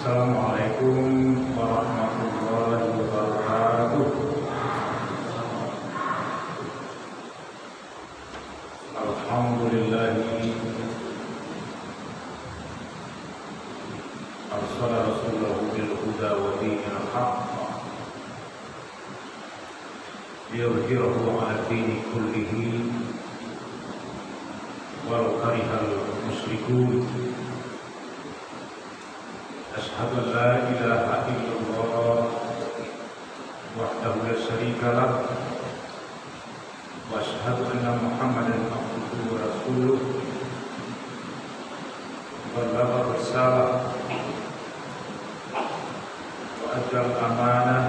Assalamualaikum warahmatullahi wabarakatuh. Alhamdulillahi arsala rasulahu bil huda wa dinil haqq liyudhhirahu 'ala dini kullihi walau karihal musyrikun. Asyhadu an la ilaha illallah wahdahu la syarika lah wa asyhadu anna Muhammadan abduhu wa rasuluh ballagha risalah wa adda al-amanah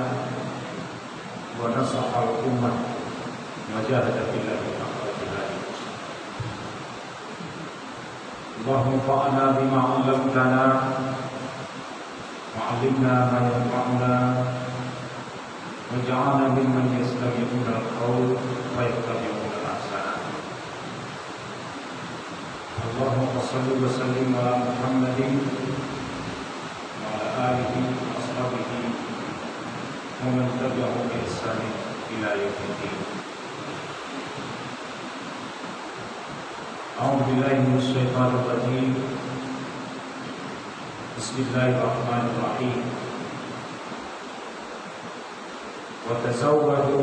wa nasaha al-ummah wa jahada fillahi haqqa jihadih. Allahumma fa'na bima 'allamtana wa'allimna ma yanfa'una waj'alna mimman yastami'una al-qawl wa yattabi'una ahsana. Allahumma shalli wa sallim ala Muhammadin wa ala alihi wa ashabihi wa man tabi'ahum bi ihsan ila yaumiddin. A'udzu billahi minasy syaithanir rajim. Bismillahirrahmanirrahim. Wa tazawwadu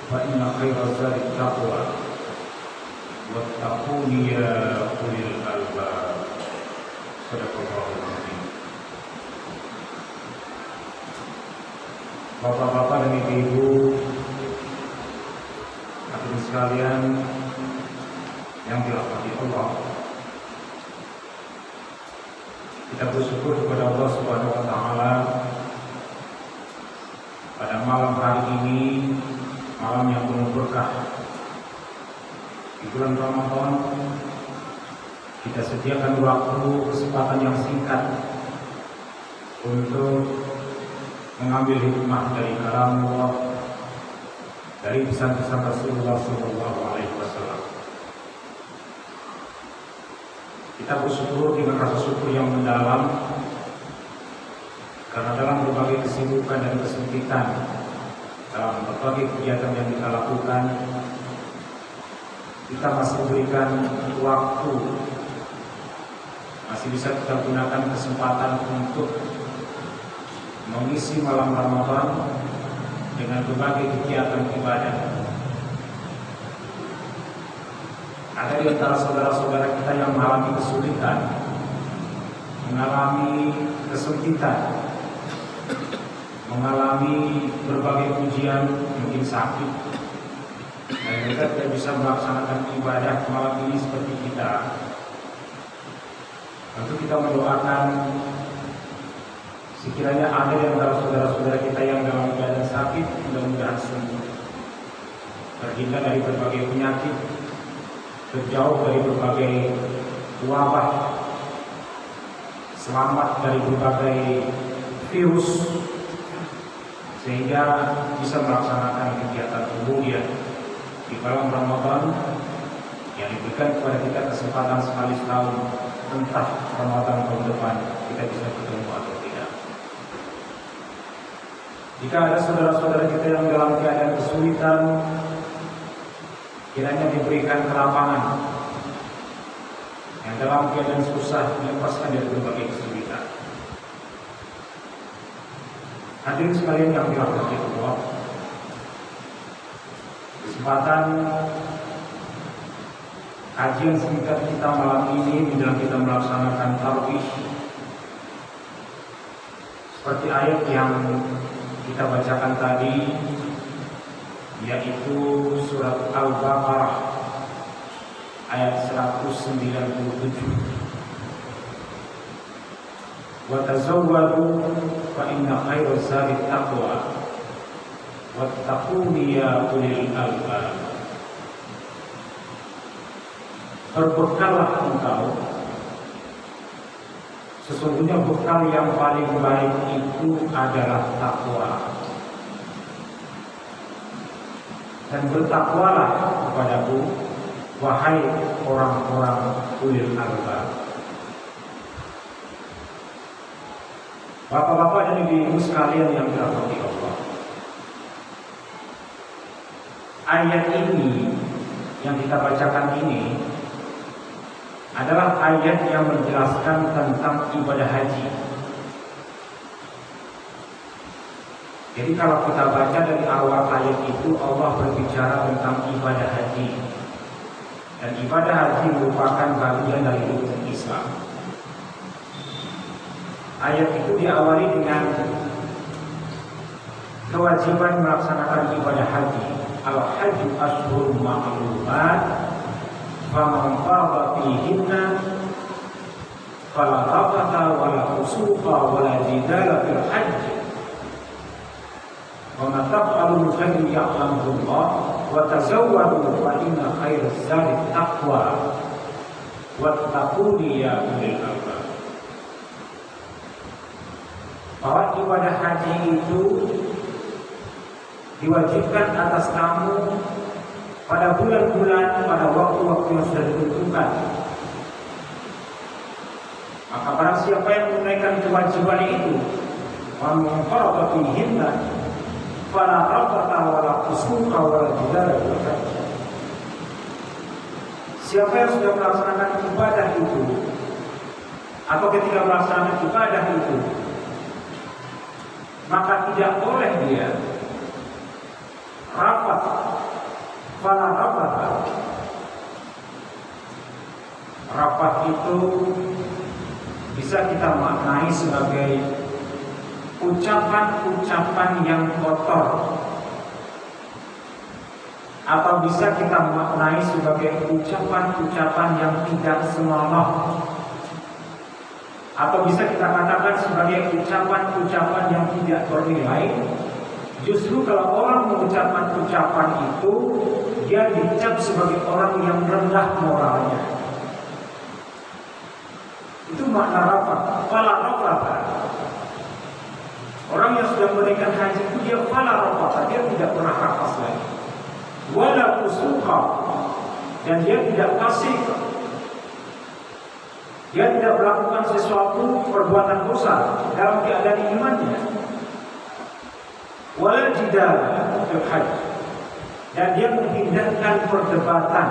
fa inna khayra zadi taqwa wattaquni ya ulil albab. Shadaqallahul azim. Bapak-bapak dan ibu-ibu hadirin sekalian yang dirahmati Allah, kita bersyukur kepada Allah Subhanahu wa taala pada malam hari ini, malam yang penuh berkah. Di bulan Ramadan kita sediakan waktu, kesempatan yang singkat untuk mengambil hikmah dari kalam Allah, dari pesan-pesan Rasulullah SAW. Kita bersyukur dengan rasa syukur yang mendalam, karena dalam berbagai kesibukan dan kesempitan, dalam berbagai kegiatan yang kita lakukan, kita masih diberikan waktu, masih bisa kita gunakan kesempatan untuk mengisi malam Ramadan dengan berbagai kegiatan ibadah. Ada di antara saudara-saudara kita yang mengalami kesulitan, mengalami kesempitan, mengalami berbagai ujian, mungkin sakit, dan mereka tidak bisa melaksanakan ibadah malam ini seperti kita. Tentu kita mendoakan sekiranya ada di antara saudara-saudara kita yang dalam keadaan sakit, mudah-mudahan sembuh, terhindar dari berbagai penyakit, terjauh dari berbagai wabah, selamat dari berbagai virus, sehingga bisa melaksanakan kegiatan umumnya di bulan Ramadan yang diberikan kepada kita kesempatan sekali setahun. Entah Ramadan tahun depan kita bisa ketemu atau tidak. Jika ada saudara-saudara kita yang dalam keadaan kesulitan, kiranya diberikan kelapangan, yang dalam keadaan susah dilepaskan dari berbagai kesulitan. Hadirin sekalian yang dirahmati Allah, kesempatan kajian singkat kita malam ini menjelang kita melaksanakan tarawih, seperti ayat yang kita bacakan tadi, yaitu surat Al-Baqarah ayat 197. Wa tazawwadu fa inna khayra zadi taqwa wattaquni ya ulil albab. Berbekallah engkau, sesungguhnya bekal yang paling baik itu adalah takwa. Dan bertakwalah kepadaku, wahai orang-orang ulil albab. Bapak-bapak dan ibu-ibu sekalian yang dirahmati Allah, ayat ini yang kita bacakan ini adalah ayat yang menjelaskan tentang ibadah haji. Jadi kalau kita baca dari awal ayat itu, Allah berbicara tentang ibadah haji. Dan ibadah haji merupakan bagian dari rukun Islam. Ayat itu diawali dengan kewajiban melaksanakan ibadah haji. Al-hajju ashhurun ma'lumat, faman farada fihinna fala rafatha wala fusuqa wala jidala fil hajj. Wa ma taf'alu min khairin ya'lamuhu Allah wa tazawwadu fa inna khairaz zadi taqwa wattaquni ya ulil albab. Bahwa ibadah haji itu diwajibkan atas kamu pada bulan-bulan, pada waktu-waktu yang sudah ditentukan. Maka barang siapa yang menunaikan kewajiban itu, man farada fihinna fala rafatha wala fusuqa wala jidala fil hajj. Siapa yang sudah melaksanakan ibadah itu, atau ketika melaksanakan ibadah itu, maka tidak boleh dia rafat, fala rafatha. Rafat itu bisa kita maknai sebagai ucapan-ucapan yang kotor, atau bisa kita maknai sebagai ucapan-ucapan yang tidak senonoh, atau bisa kita katakan sebagai ucapan-ucapan yang tidak bernilai. Justru kalau orang mengucapkan ucapan itu, dia dicap sebagai orang yang rendah moralnya. Itu makna rafat, fala rafatha. Orang yang sudah menunaikan haji itu dia fala rafatha, dia tidak pernah rafas lagi. Wala fusuqa, dan dia tidak fasik. Dia tidak melakukan sesuatu perbuatan dosa dalam keadaan imannya. Wala jidala fil hajj, dan dia menghindarkan perdebatan.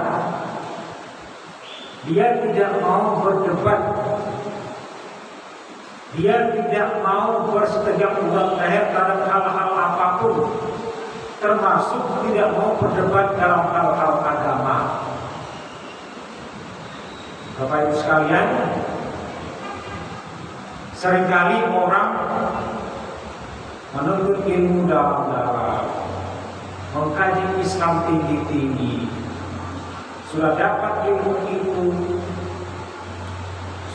Dia tidak mau berdebat. Dia tidak mau bersetegak ulang leher dalam hal-hal apapun, termasuk tidak mau berdebat dalam hal-hal agama. Bapak Ibu sekalian, seringkali orang menuntut ilmu dalam-dalam, mengkaji Islam tinggi-tinggi, sudah dapat ilmu itu,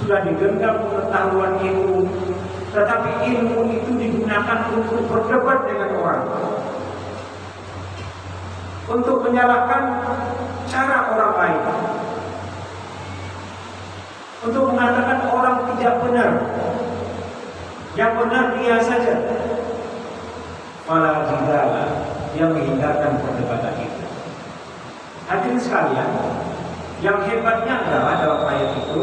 sudah digenggam pengetahuan ilmu, tetapi ilmu itu digunakan untuk berdebat dengan orang, untuk menyalahkan cara orang lain, untuk mengatakan orang tidak benar, yang benar dia saja. Fala jidala, yang menghindarkan perdebatan itu. Hadirin sekalian, yang hebatnya adalah dalam ayat itu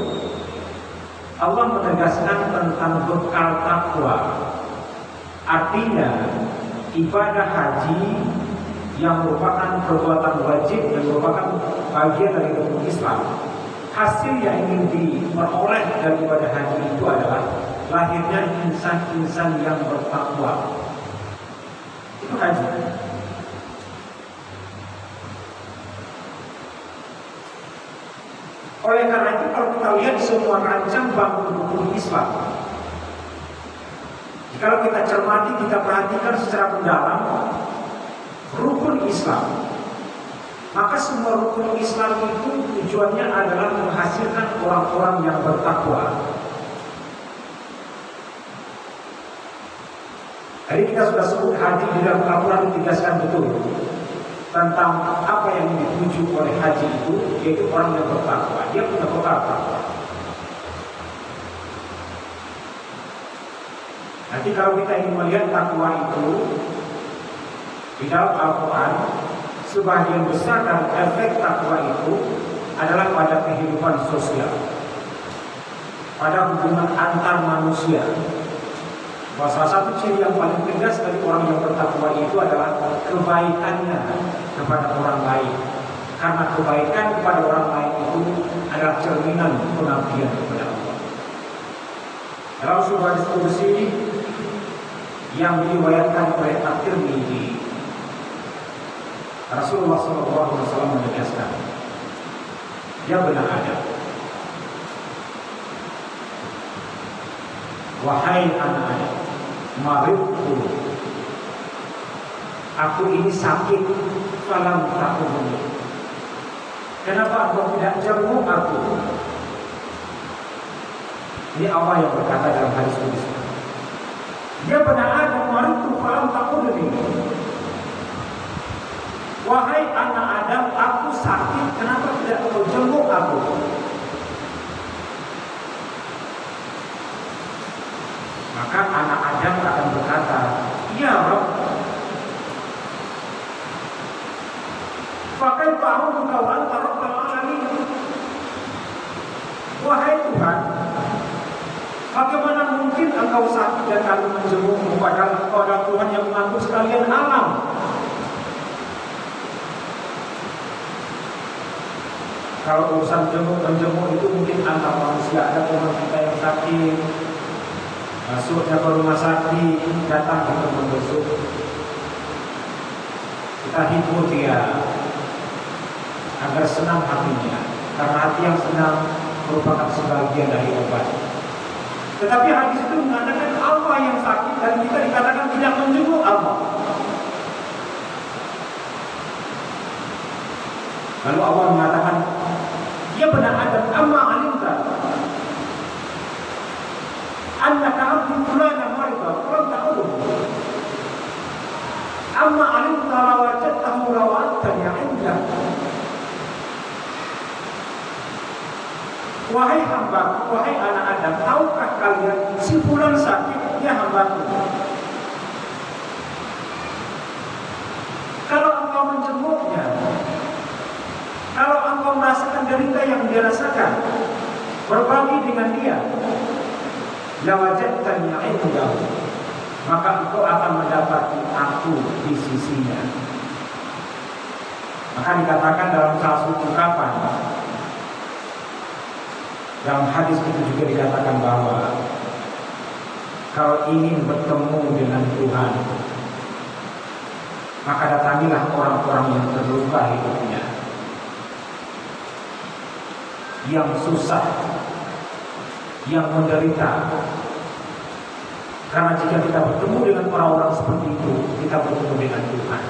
Allah menegaskan tentang bekal takwa. Artinya ibadah haji yang merupakan perbuatan wajib dan merupakan bagian dari rukun Islam, hasil yang ingin diperoleh dari ibadah haji itu adalah lahirnya insan-insan yang bertakwa. Itu haji. Oleh karena itu kalau kita lihat semua rancang bangun rukun Islam, kalau kita cermati, kita perhatikan secara mendalam rukun Islam, maka semua rukun Islam itu tujuannya adalah menghasilkan orang-orang yang bertakwa. Jadi kita sudah sebut haji di dalam Al-Quran ditegaskan betul tentang apa yang dituju oleh haji itu, yaitu orang yang bertakwa. Dia punya bekal takwa. Nanti kalau kita ingin melihat takwa itu di dalam Al-Quran, sebagian besar dan efek takwa itu adalah pada kehidupan sosial, pada hubungan antar manusia. Salah satu ciri yang paling tegas dari orang yang bertakwa itu adalah kebaikannya kepada orang lain. Karena kebaikan kepada orang lain itu adalah cerminan pengabdian kepada Allah. Dalam sebuah diskusi yang diriwayatkan oleh At-Tirmidzi, Rasulullah SAW menegaskan, "Ya benar ada, wahai anak Adam, maridtu, aku ini sakit, falam takuni. Kenapa engkau tidak jenguk aku?" Ini Allah yang berkata dalam hadis qudsi. "Ya benar ada, maridtu falam takuni." Wahai anak Adam, aku sakit, kenapa tidak engkau jenguk aku? Maka anak Adam akan berkata, "Ya Rabb, pakai tahu kawan Rabbul Alamin." Wahai Tuhan, bagaimana mungkin engkau sakit dan kami menjengukmu, padahal engkau adalah Tuhan yang mengatur sekalian alam. Kalau urusan menjenguk itu mungkin antar manusia, ada teman kita yang sakit, masuknya ke rumah sakit, datang untuk membesuk, kita hibur dia agar senang hatinya, karena hati yang senang merupakan sebagian dari obat. Tetapi hadis itu mengatakan Allah yang sakit dan kita dikatakan tidak menjenguk Allah. Lalu Allah mengatakan, "Ya benar Adam, amma alimta annaka abdi fulana marida falam ta'udhu, amma alimta lawajadtahu rawatan yang indah." Wahai hamba, wahai anak Adam, tahukah kalian si fulan sakit, dia hambaku. Kalau engkau menjenguknya, kalau engkau merasakan derita yang dia rasakan, berbagi dengan dia, lawajadtani indahu, maka engkau akan mendapati aku di sisinya. Maka dikatakan dalam salah satu ungkapan, dalam hadis itu juga dikatakan bahwa kalau ingin bertemu dengan Tuhan, maka datangilah orang-orang yang terluka hidupnya, yang susah, yang menderita. Karena jika kita bertemu dengan orang-orang seperti itu, kita bertemu dengan Tuhan.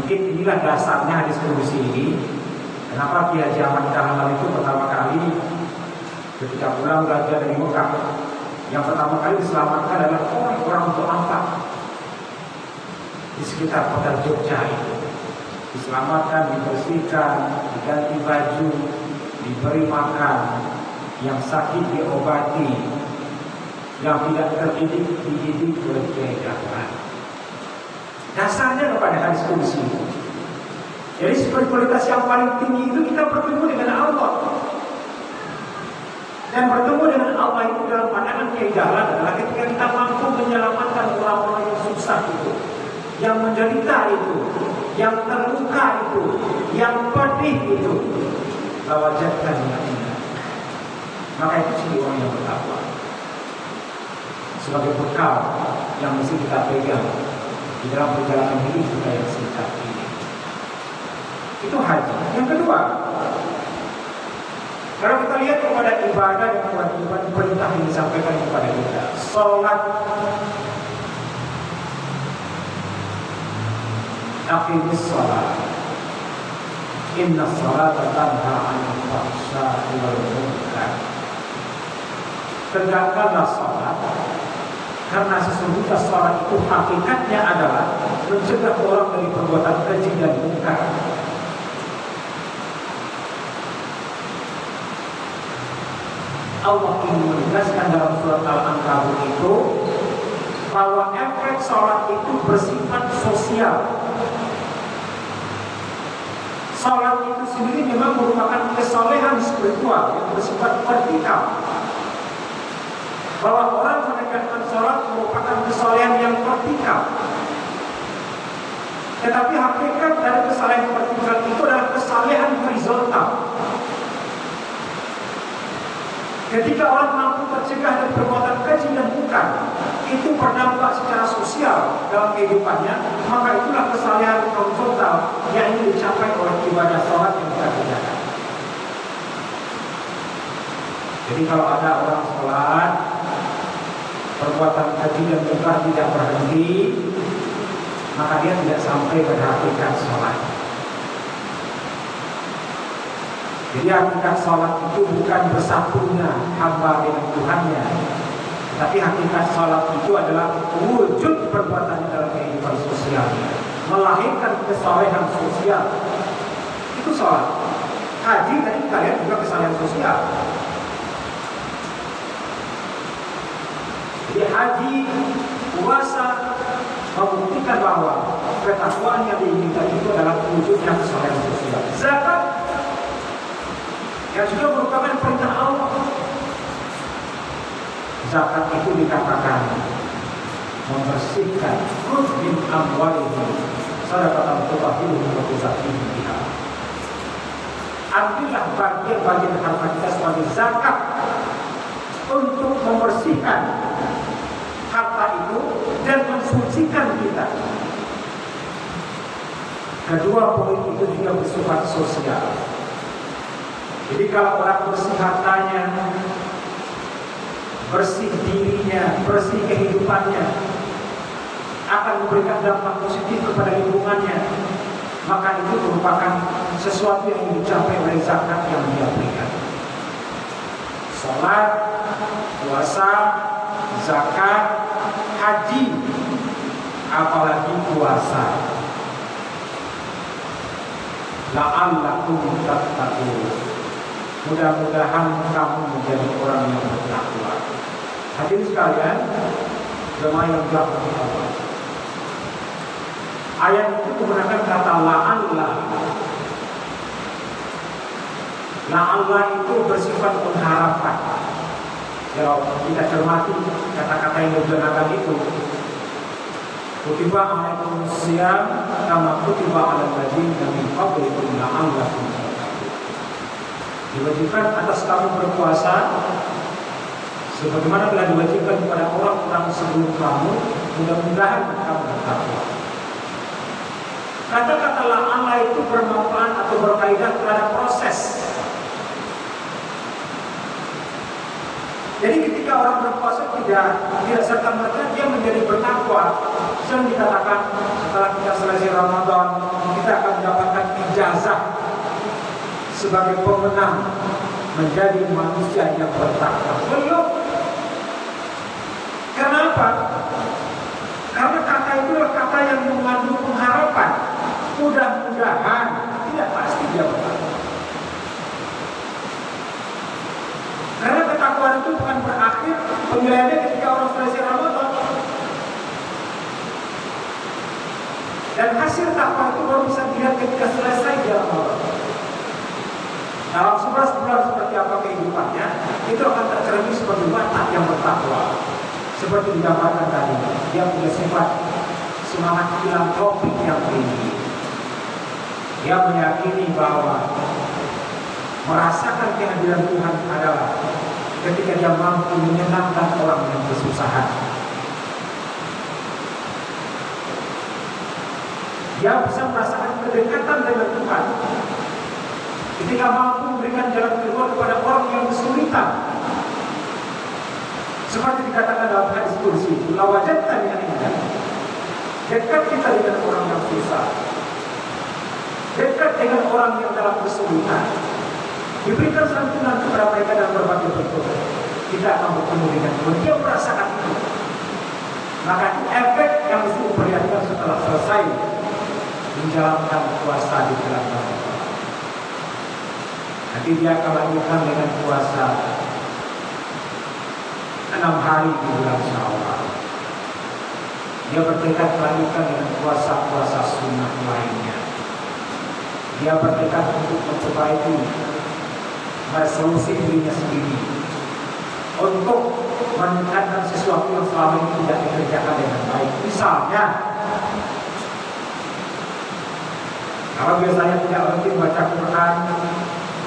Mungkin inilah dasarnya hadis qudsi ini. Kenapa Ki Haji Ahmad Dahlan itu pertama kali ketika pulang belajar dari Mekah, yang pertama kali diselamatkan adalah orang-orang du'afa di sekitar kota Jogja itu. Diselamatkan, dibersihkan, diganti baju, diberi makan, yang sakit diobati, yang tidak terdidik dididik oleh Kiai Dahlan. Dasarnya kepada hadis qudsi. Jadi spiritualitas yang paling tinggi itu kita bertemu dengan Allah. Dan bertemu dengan Allah itu dalam pandangan Kiai Dahlan adalah ketika kita mampu menyelamatkan orang-orang yang susah itu, yang menderita itu, yang terluka itu, yang pedih itu, lawajadkan indah. Maka itu sih orang yang bertakwa. Sebagai bekal yang mesti kita pegang di dalam perjalanan hidup kita yang singkat ini. Itu haji. Yang kedua, kalau kita lihat kepada ibadah dan kewajiban perintah yang disampaikan kepada kita, sholat, aqimis sholat, inna sholata tanha 'anil fahsya'i wal munkar. Tegakkanlah sholat, karena sesungguhnya sholat itu hakikatnya adalah mencegah orang dari perbuatan keji dan munkar. Allah ingin menegaskan dalam surat Al-Ankabut itu bahwa efek sholat itu bersifat sosial. Sholat itu sendiri memang merupakan kesolehan spiritual yang bersifat vertikal. bahwa orang menegakkan sholat merupakan kesalehan yang vertikal. Tetapi hakikat dari kesalehan vertikal itu adalah kesalehan horizontal. Ketika orang mampu tercegah dari perbuatan keji dan munkar, itu berdampak secara sosial dalam kehidupannya, maka itulah kesalehan horizontal yang ingin dicapai oleh ibadah sholat yang kita kerjakan. Jadi kalau ada orang sholat, perbuatan keji dan munkar tidak berhenti, maka dia tidak sampai pada hakikat sholat. Jadi hakikat sholat itu bukan bersatunya hamba dengan Tuhannya, tapi hakikat sholat itu adalah wujud perbuatannya dalam kehidupan sosialnya, melahirkan kesalehan sosial. Itu sholat. Haji tadi kalian juga kesalehan sosial. Jadi haji, puasa membuktikan bahwa ketakwaan yang diinginkan itu adalah wujudnya kesalehan sosial. Zakat yang juga merupakan perintah Allah. Zakat itu dikatakan membersihkan khudh min amwalihim sadaqatan tutahhiruhum wa tuzakkihim biha. Ambillah bagian-bagian harta kita sebagai zakat untuk membersihkan harta itu dan mensucikan kita. Kedua poin itu juga bersifat sosial. Jadi kalau orang bersih hartanya, bersih dirinya, bersih kehidupannya, akan memberikan dampak positif kepada lingkungannya, maka itu merupakan sesuatu yang dicapai oleh zakat yang dia berikan. Salat, puasa, zakat, haji, apalagi puasa. La'allakum tattaqun. Mudah-mudahan kamu menjadi orang yang bertakwa. Hadirin sekalian, jemaah yang dirahmati Allah. Ayat itu menggunakan kata la'alla. La'alla itu bersifat pengharapan. Kalau kita cermati kata-kata yang digunakan itu, kutiba alaikum siyam kama kutiba alal ladzina min qablikum la'allakum tattaqun. Diwajibkan atas kamu berpuasa sebagaimana telah diwajibkan kepada orang-orang sebelum kamu, mudah-mudahan kamu bertakwa. Kata-kata la'alla itu bermanfaat atau berkaitan terhadap proses. Jadi ketika orang berpuasa tidak serta-merta dia menjadi bertakwa. Yang dikatakan setelah kita selesai Ramadan, kita akan mendapatkan ijazah sebagai pemenang menjadi manusia yang bertakwa. Belum. Kenapa? Karena kata itu adalah kata yang mengandung pengharapan. Mudah-mudahan, tidak pasti dia bertakwa. Karena ketakwaan itu bukan berakhir penilaiannya ketika orang selesai Ramadan. Dan hasil takwa itu baru bisa dilihat ketika selesai dia Ramadan. Dalam 11 bulan seperti apa kehidupannya, itu akan tercermin sebagai watak yang bertakwa. Seperti digambarkan tadi, dia punya sifat semangat filantropik yang tinggi. Dia meyakini bahwa merasakan kehadiran Tuhan adalah ketika dia mampu menyenangkan orang yang kesusahan. Dia bisa merasakan kedekatan dengan Tuhan ketika mampu memberikan jalan keluar kepada orang yang kesulitan. Seperti dikatakan dalam hadis kursi, la wajadta min indah. Dekat kita dengan orang yang susah, dekat dengan orang yang dalam kesulitan, diberikan santunan kepada mereka dalam berbagai bentuk. Kita akan bertemu dengan Tuhan. Dia merasakan itu. Maka efek yang mesti diperlihatkan setelah selesai menjalankan puasa di bulan Ramadan. Nanti dia akan lanjutkan dengan puasa 6 hari di bulan Syawal. Dia bertekad melanjutkan dengan puasa-puasa sunnah lainnya. Dia bertekad untuk memperbaiki resolusi dirinya sendiri. untuk meningkatkan sesuatu yang selama ini tidak dikerjakan dengan baik. Misalnya, kalau biasanya tidak rutin baca Quran,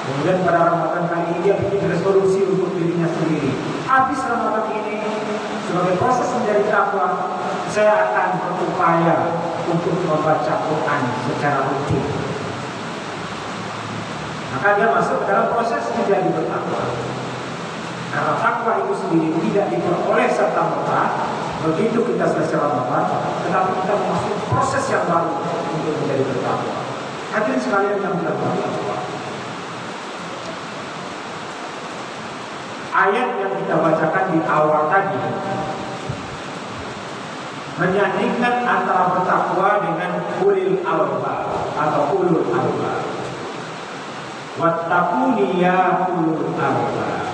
kemudian pada Ramadan kali ini dia bikin resolusi untuk dirinya sendiri. Habis Ramadan ini, sebagai proses menjadi takwa, saya akan berupaya untuk membaca Quran secara rutin. Maka dia masuk dalam proses menjadi bertakwa. Karena takwa itu sendiri tidak diperoleh serta-merta begitu kita selesai Ramadan, tetapi kita masuk proses yang baru untuk menjadi bertakwa. Hadirin sekalian yang dirahmati Allah. Ayat yang kita bacakan di awal tadi menyandingkan antara bertakwa dengan ulil albab atau ulul albab. Wattaquni ya ulul albab.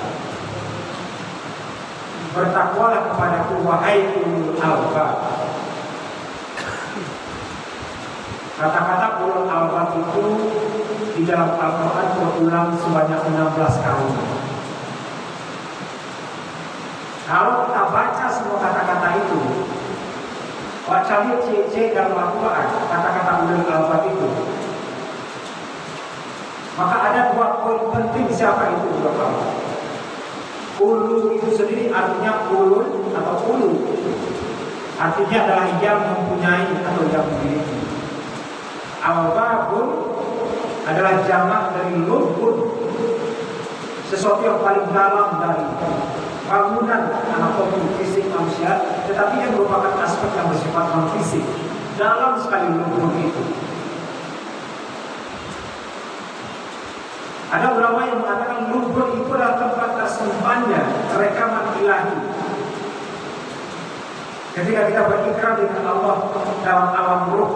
Bertakwalah kepadaku wahai ulul albab. Kata-kata ulul albab itu di dalam Al-Quran berulang sebanyak 16 kali. Kalau kita baca semua kata-kata itu, baca lihat C dalam Al-Quran, kata-kata ulul albab itu, maka ada dua poin penting. Siapa itu ulul albab? Ulu itu sendiri artinya ulul atau ulu, artinya adalah yang mempunyai atau yang memiliki. Albabun adalah jamak dari lubun, sesuatu yang paling dalam dari bangunan anatomi fisik manusia, tetapi yang merupakan aspek yang bersifat non fisik. Dalam sekali lubun itu. Ada ulama yang mengatakan lubun itu adalah tempat tersimpannya rekaman ilahi. Ketika kita berikrar dengan Allah dalam alam ruh,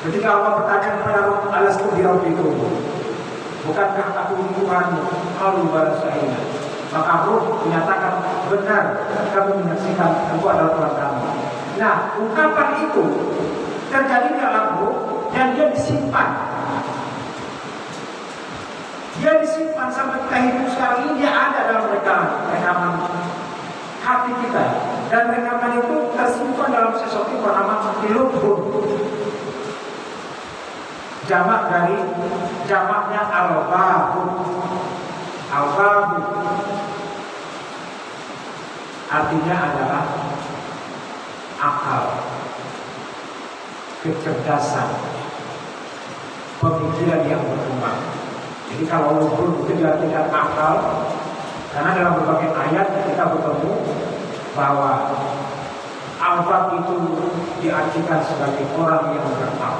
ketika Allah bertanya kepada Ruh, alastu birabbikum, bukankah aku Tuhanmu? Qalu bala syahidna. Maka Ruh menyatakan, benar, kamu menyaksikan aku adalah Tuhan kamu. Nah, ungkapan itu terjadi dalam Ruh dan dia disimpan. Dia disimpan sampai kita hidup sekarang ini. Dia ada dalam rekaman hati kita. Dan rekaman itu tersimpan dalam sesuatu yang bernama lubun. Jamak dari jamaknya al-babu. Al-babu artinya adalah akal, kecerdasan, pemikiran yang berkembang. Jadi kalau lubun itu diartikan akal, karena dalam berbagai ayat kita bertemu bahwa albab itu diartikan sebagai orang yang berakal.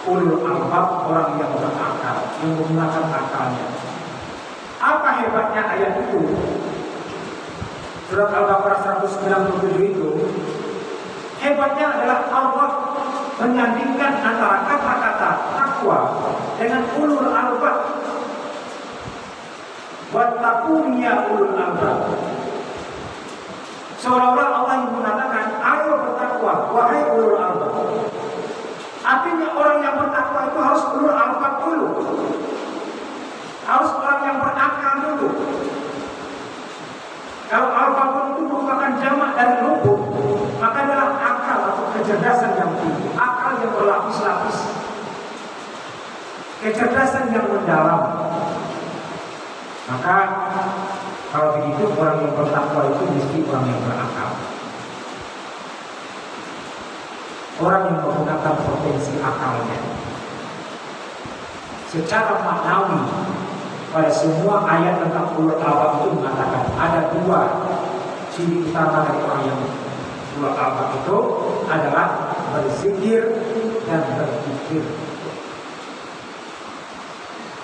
Ulul albab orang yang berakal, yang menggunakan akalnya. Apa hebatnya ayat itu? Surat Al-Baqarah 197 itu hebatnya adalah Allah menyandingkan antara kata-kata takwa dengan ulul albab. Wattaquni ya ulul albab. Seolah-olah Allah yang mengatakan, ayo bertakwa wahai ulul albab. Artinya orang yang bertakwa itu harus ulul albab dulu, harus orang yang berakal dulu. Kalau albab itu merupakan jamak dari lubun, maka adalah akal atau kecerdasan yang tinggi, akal yang berlapis-lapis, kecerdasan yang mendalam. Maka kalau begitu orang yang bertakwa itu mesti orang yang berakal, orang yang menggunakan potensi akalnya. Secara maknawi, pada semua ayat tentang ulul albab itu mengatakan ada dua ciri utama dari orang yang ulul albab itu adalah berzikir dan berzikir.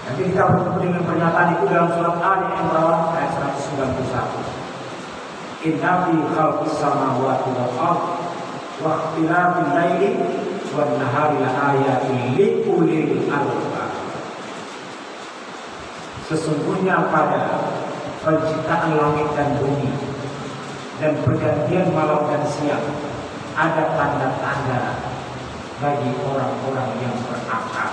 Nanti kita bertemu dengan pernyataan itu dalam surat Ali Imran ayat 191. Inna fi khalqis samawati wal ardi wa ikhtilafil laili wan nahari laayatin liulil albab. Sesungguhnya pada penciptaan langit dan bumi dan pergantian malam dan siang ada tanda-tanda bagi orang-orang yang berakal.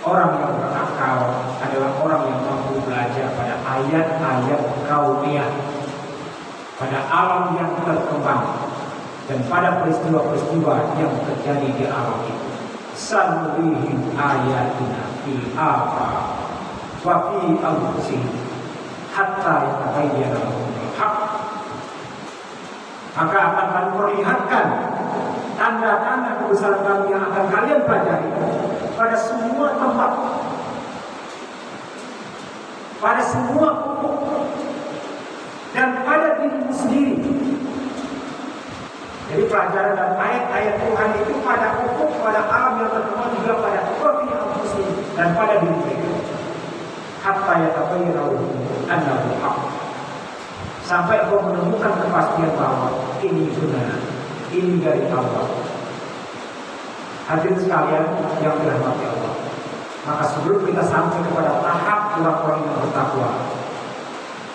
Orang yang berakal akal adalah orang yang mampu belajar pada ayat-ayat kauniyah, pada alam yang berkembang, dan pada peristiwa-peristiwa yang terjadi di alam itu. Sanurihim ayatina fil afaq wa fi anfusihim hatta yatabayyana lahumul haqq. Maka akan kami perlihatkan tanda-tanda kebesaran kami yang akan kalian pelajari pada semua tempat, pada semua ufuk, dan pada dirimu sendiri. Jadi pelajaran dan ayat-ayat Tuhan itu pada ufuk, pada alam yang berkembang, juga pada kopi muslim dan pada diri mereka. Hatta yatabayyana lahum annahu haqq. Sampai kau menemukan kepastian bahwa ini benar, ini dari Allah. Hadirin sekalian yang dirahmati Allah, maka sebelum kita sampai kepada tahap orang-orang yang bertakwa,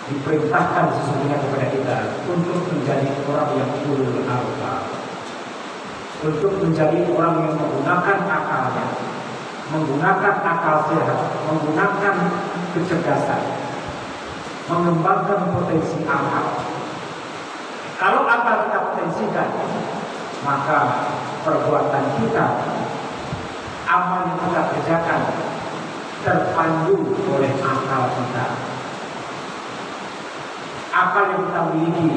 diperintahkan sesungguhnya kepada kita untuk menjadi orang yang ulul albab, untuk menjadi orang yang menggunakan akalnya, menggunakan akal sehat, menggunakan kecerdasan, mengembangkan potensi akal. Kalau akal kita potensikan, maka perbuatan kita, amal yang kita kerjakan terpandu oleh akal kita. Akal yang kita miliki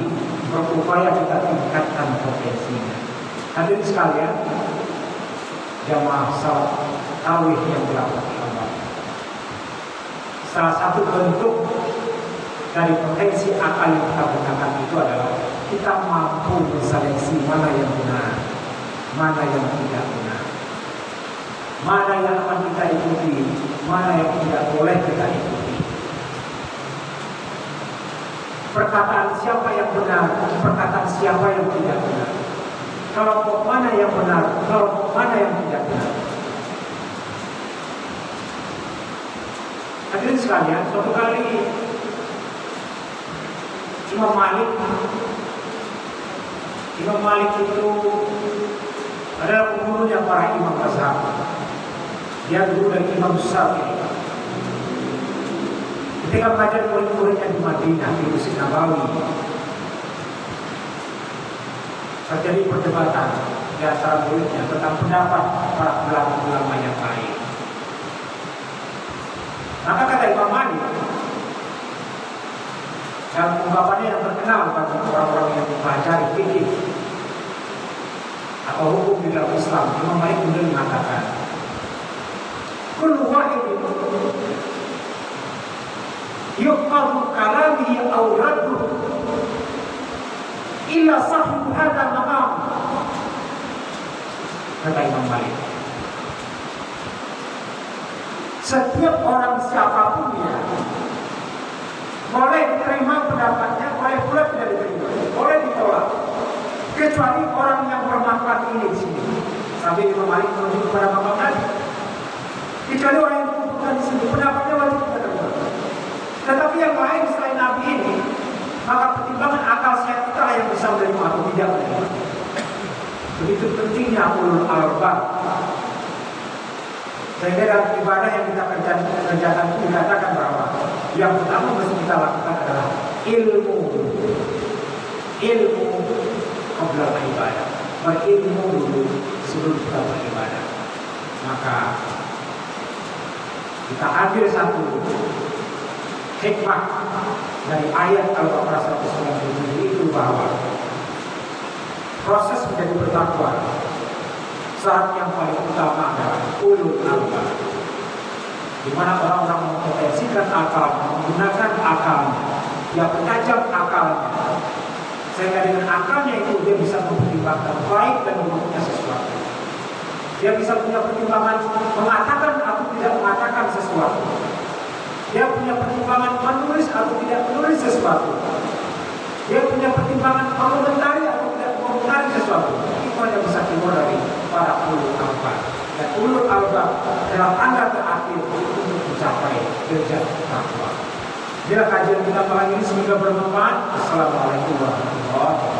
berupaya kita tingkatkan potensinya. Hadirin sekalian, jamaah salat tarawih yang dirahmati Allah, salah satu bentuk dari potensi akal yang kita gunakan itu adalah kita mampu menseleksi mana yang benar, mana yang tidak benar, mana yang akan kita ikuti, mana yang tidak boleh kita ikuti. Perkataan siapa yang benar, perkataan siapa yang tidak benar, kelompok mana yang benar, kelompok mana yang tidak benar. Hadirin sekalian, suatu kali Imam Malik itu adalah pembunuhnya para imam mazhab. Dia guru dari Imam Syafi'i. Ketika mengajar murid-muridnya di Madinah, di Masjid Nabawi, terjadi perdebatan di antara muridnya tentang pendapat para ulama yang lain. Maka kata Imam Malik, dan ungkapannya yang terkenal bagi orang-orang yang mempelajari fikih atau hukum di dalam Islam, Imam Malik kemudian mengatakan, kullu wahidin yuqadu kalamihi aw raddu illa sahib hadha maqam. Kata Imam Malik, setiap orang siapapun dia boleh diterima pendapatnya, boleh pula tidak diterima, boleh ditolak, kecuali orang yang bermanfaat ini di sini. Sampai Imam Malik menuju kepada Imam Malik, kecuali orang yang bukan di sini, pendapatnya wajib kita terima. Tetapi yang lain selain Nabi ini, maka pertimbangan akal sehat kita yang bisa menerima atau tidak menerima. Begitu pentingnya ulul albab. Sehingga dalam ibadah yang kita kerjakan itu dikatakan bahwa yang pertama mesti kita lakukan adalah ilmu qabla ibadah. Berilmu dulu sebelum kita beribadah. Maka kita ambil satu hikmah dari ayat Al-Baqarah 197 itu, bahwa proses menjadi bertakwa syarat yang paling utama adalah ulul albab, di mana orang-orang mempotensikan akal, menggunakan akalnya, dia bertajam akalnya, sehingga dengan akalnya itu dia bisa mempertimbangkan baik dan buruknya sesuatu. Dia bisa punya pertimbangan mengatakan atau tidak mengatakan sesuatu. Dia punya pertimbangan menulis atau tidak menulis sesuatu. Dia punya pertimbangan mengomentari atau tidak mengomentari sesuatu. Itu hanya bisa keluar dari para ulul albab. Dan ulul albab adalah tanda terakhir untuk mencapai derajat takwa. Bila kajian kita malam ini semoga bermanfaat. Assalamualaikum warahmatullahi wabarakatuh.